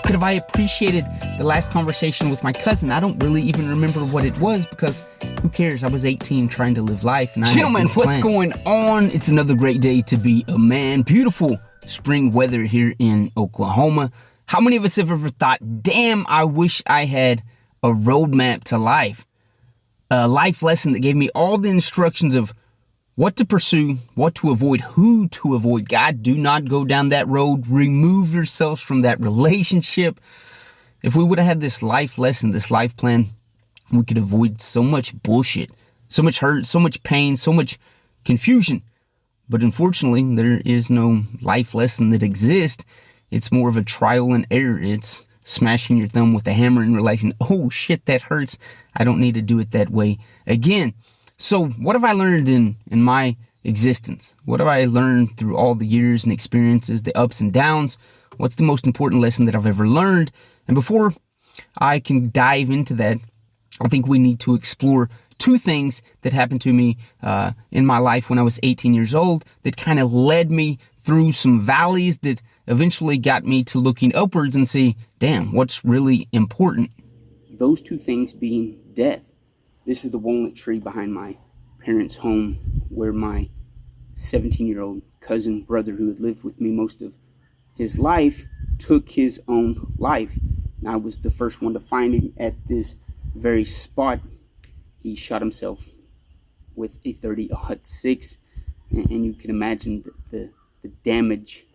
Could have I appreciated the last conversation with my cousin? I don't really even remember what it was because who cares? I was 18 trying to live life. And gentlemen, what's going on? It's another great day to be a man. Beautiful spring weather here in Oklahoma. How many of us have ever thought, damn, I wish I had a roadmap to life? A life lesson that gave me all the instructions of what to pursue, what to avoid, who to avoid. God, do not go down that road. Remove yourselves from that relationship. If we would have had this life lesson, this life plan, we could avoid so much bullshit, so much hurt, so much pain, so much confusion. But unfortunately, there is no life lesson that exists. It's more of a trial and error. It's smashing your thumb with a hammer and realizing, oh shit, that hurts. I don't need to do it that way again. So what have I learned in my existence? What have I learned through all the years and experiences, the ups and downs? What's the most important lesson that I've ever learned? And before I can dive into that, I think we need to explore two things that happened to me in my life when I was 18 years old that kind of led me through some valleys that eventually got me to looking upwards and see, damn, what's really important? Those two things being death. This is the walnut tree behind my parents' home where my 17-year-old cousin brother who had lived with me most of his life took his own life. And I was the first one to find him at this very spot. He shot himself with a .30-06, and you can imagine the damage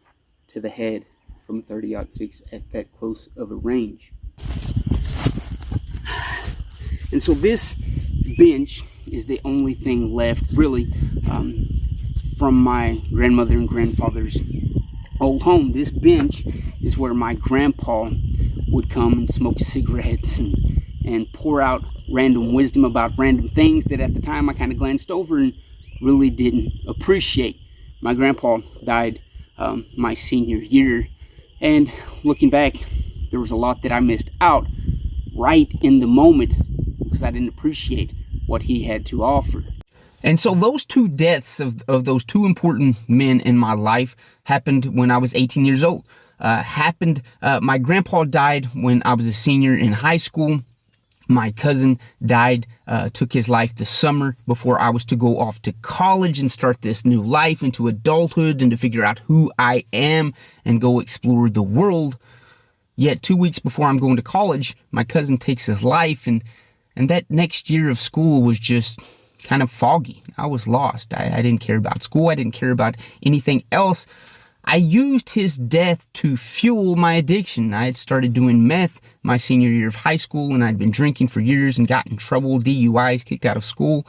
to the head from a .30-06 at that close of a range. And so this bench is the only thing left, really, from my grandmother and grandfather's old home. This bench is where my grandpa would come and smoke cigarettes and pour out random wisdom about random things that at the time I kind of glanced over and really didn't appreciate. My grandpa died my senior year, and looking back, there was a lot that I missed out right in the moment because I didn't appreciate what he had to offer. And so those two deaths of those two important men in my life happened when I was 18 years old. My grandpa died when I was a senior in high school. My cousin died, took his life the summer before I was to go off to college and start this new life into adulthood and to figure out who I am and go explore the world. Yet 2 weeks before I'm going to college, my cousin takes his life, and that next year of school was just kind of foggy. I was lost. I didn't care about school. I didn't care about anything else. I used his death to fuel my addiction. I had started doing meth my senior year of high school, and I'd been drinking for years and got in trouble, DUIs, kicked out of school.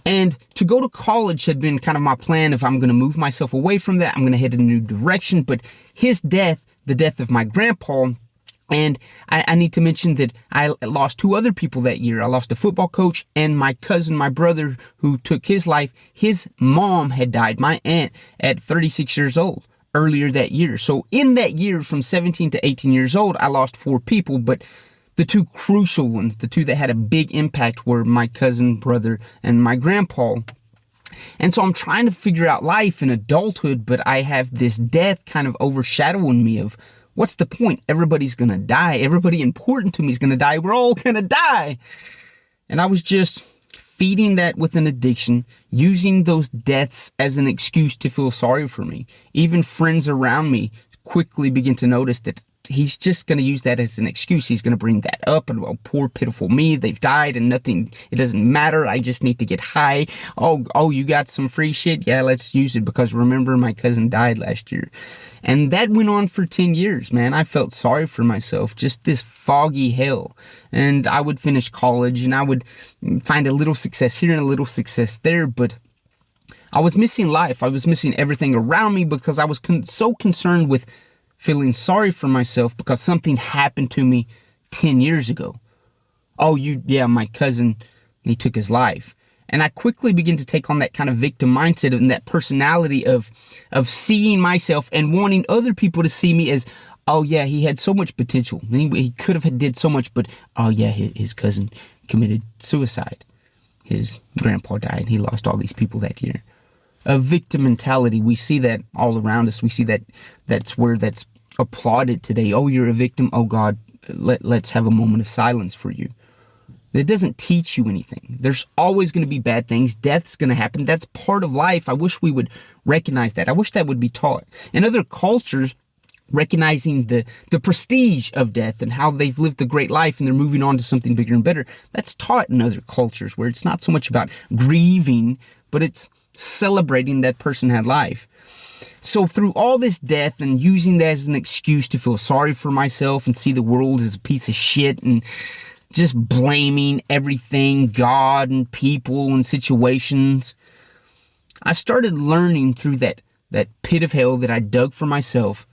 And to go to college had been kind of my plan. If I'm going to move myself away from that, I'm going to head in a new direction. But his death, the death of my grandpa, and I need to mention that I lost two other people that year. I lost a football coach and my cousin, my brother, who took his life. His mom had died, my aunt, at 36 years old earlier that year. So in that year, from 17 to 18 years old, I lost four people. But the two crucial ones, the two that had a big impact, were my cousin, brother, and my grandpa. And so I'm trying to figure out life in adulthood, but I have this death kind of overshadowing me of, what's the point? Everybody's going to die. Everybody important to me is going to die. We're all going to die. And I was just feeding that with an addiction, using those deaths as an excuse to feel sorry for me. Even friends around me quickly begin to notice that he's just going to use that as an excuse. He's going to bring that up and, oh, poor pitiful me, they've died and nothing, it doesn't matter. I just need to get high. Oh, you got some free shit? Yeah, let's use it because remember my cousin died last year. And that went on for 10 years, man. I felt sorry for myself, just this foggy hell. And I would finish college and I would find a little success here and a little success there, but I was missing life. I was missing everything around me because I was so concerned with feeling sorry for myself because something happened to me 10 years ago. My cousin, he took his life. And I quickly begin to take on that kind of victim mindset and that personality of seeing myself and wanting other people to see me as, oh yeah, he had so much potential. He could have did so much, but oh yeah, his cousin committed suicide. His grandpa died. He lost all these people that year. A victim mentality. We see that all around us. We see that's applauded today. Oh, you're a victim. Oh God, let's have a moment of silence for you. It doesn't teach you anything. There's always going to be bad things. Death's going to happen. That's part of life. I wish we would recognize that. I wish that would be taught. In other cultures, recognizing the prestige of death and how they've lived a great life and they're moving on to something bigger and better, that's taught in other cultures where it's not so much about grieving, but it's celebrating that person had life. So through all this death and using that as an excuse to feel sorry for myself and see the world as a piece of shit and just blaming everything, God and people and situations, I started learning through that pit of hell that I dug for myself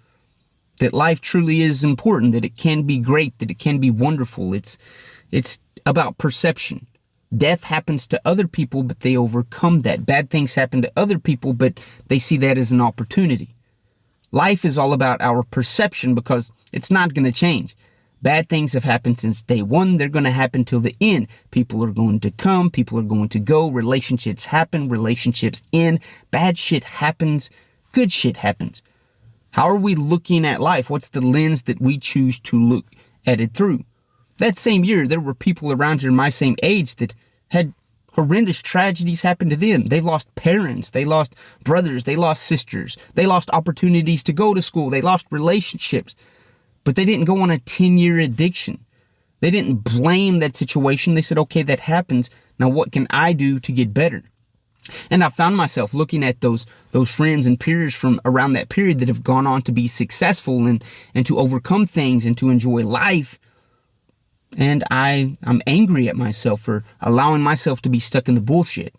that life truly is important, that it can be great, that it can be wonderful. It's about perception. Death happens to other people, but they overcome that. Bad things happen to other people, but they see that as an opportunity. Life is all about our perception because it's not going to change. Bad things have happened since day one. They're going to happen till the end. People are going to come. People are going to go. Relationships happen. Relationships end. Bad shit happens. Good shit happens. How are we looking at life? What's the lens that we choose to look at it through? That same year, there were people around here my same age that had horrendous tragedies happen to them. They lost parents. They lost brothers. They lost sisters. They lost opportunities to go to school. They lost relationships. But they didn't go on a 10-year addiction. They didn't blame that situation. They said, okay, that happens. Now what can I do to get better? And I found myself looking at those friends and peers from around that period that have gone on to be successful and to overcome things and to enjoy life. And I'm angry at myself for allowing myself to be stuck in the bullshit.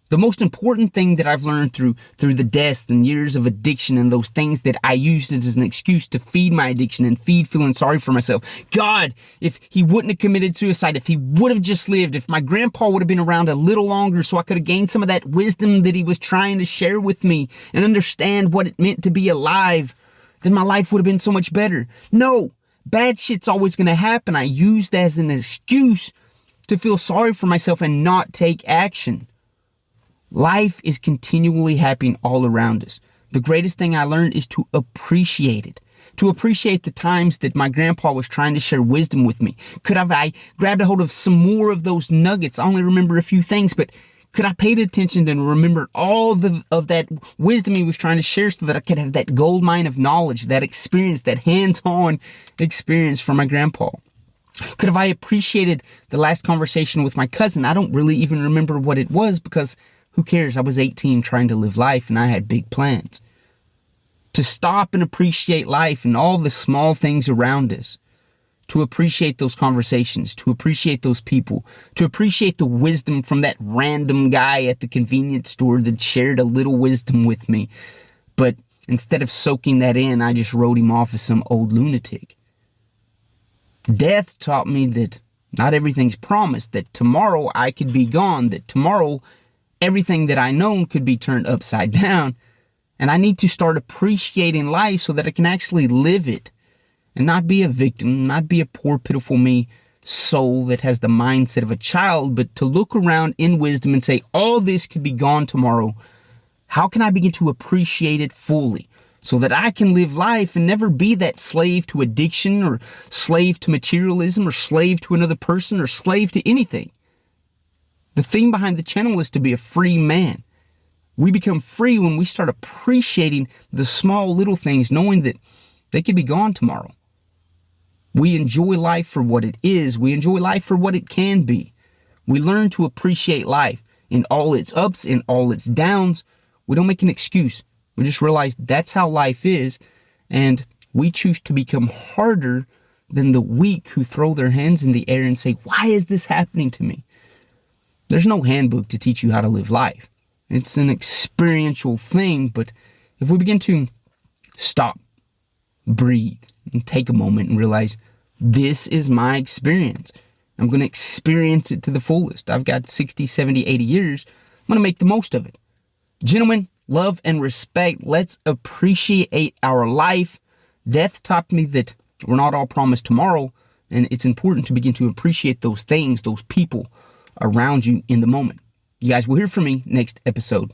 The most important thing that I've learned through the deaths and years of addiction and those things that I used as an excuse to feed my addiction and feed feeling sorry for myself. God, if he wouldn't have committed suicide, if he would have just lived, if my grandpa would have been around a little longer so I could have gained some of that wisdom that he was trying to share with me and understand what it meant to be alive, then my life would have been so much better. No, bad shit's always going to happen. I used that as an excuse to feel sorry for myself and not take action. Life is continually happening all around us. The greatest thing I learned is to appreciate it. To appreciate the times that my grandpa was trying to share wisdom with me. Could I grabbed a hold of some more of those nuggets? I only remember a few things, but could I paid attention and remember all of that wisdom he was trying to share so that I could have that gold mine of knowledge, that experience, that hands-on experience from my grandpa? Could have I appreciated the last conversation with my cousin? I don't really even remember what it was because who cares? I was 18 trying to live life and I had big plans. To stop and appreciate life and all the small things around us. To appreciate those conversations, to appreciate those people, to appreciate the wisdom from that random guy at the convenience store that shared a little wisdom with me. But instead of soaking that in, I just wrote him off as some old lunatic. Death taught me that not everything's promised, that tomorrow I could be gone, that tomorrow everything that I know could be turned upside down, and I need to start appreciating life so that I can actually live it and not be a victim, not be a poor, pitiful me soul that has the mindset of a child, but to look around in wisdom and say, all this could be gone tomorrow. How can I begin to appreciate it fully so that I can live life and never be that slave to addiction or slave to materialism or slave to another person or slave to anything? The theme behind the channel is to be a free man. We become free when we start appreciating the small little things, knowing that they could be gone tomorrow. We enjoy life for what it is. We enjoy life for what it can be. We learn to appreciate life in all its ups, in all its downs. We don't make an excuse. We just realize that's how life is, and we choose to become harder than the weak who throw their hands in the air and say, why is this happening to me? There's no handbook to teach you how to live life. It's an experiential thing, but if we begin to stop, breathe, and take a moment and realize this is my experience. I'm going to experience it to the fullest. I've got 60, 70, 80 years. I'm going to make the most of it. Gentlemen, love and respect. Let's appreciate our life. Death taught me that we're not all promised tomorrow, and it's important to begin to appreciate those things, those people around you in the moment. You guys will hear from me next episode.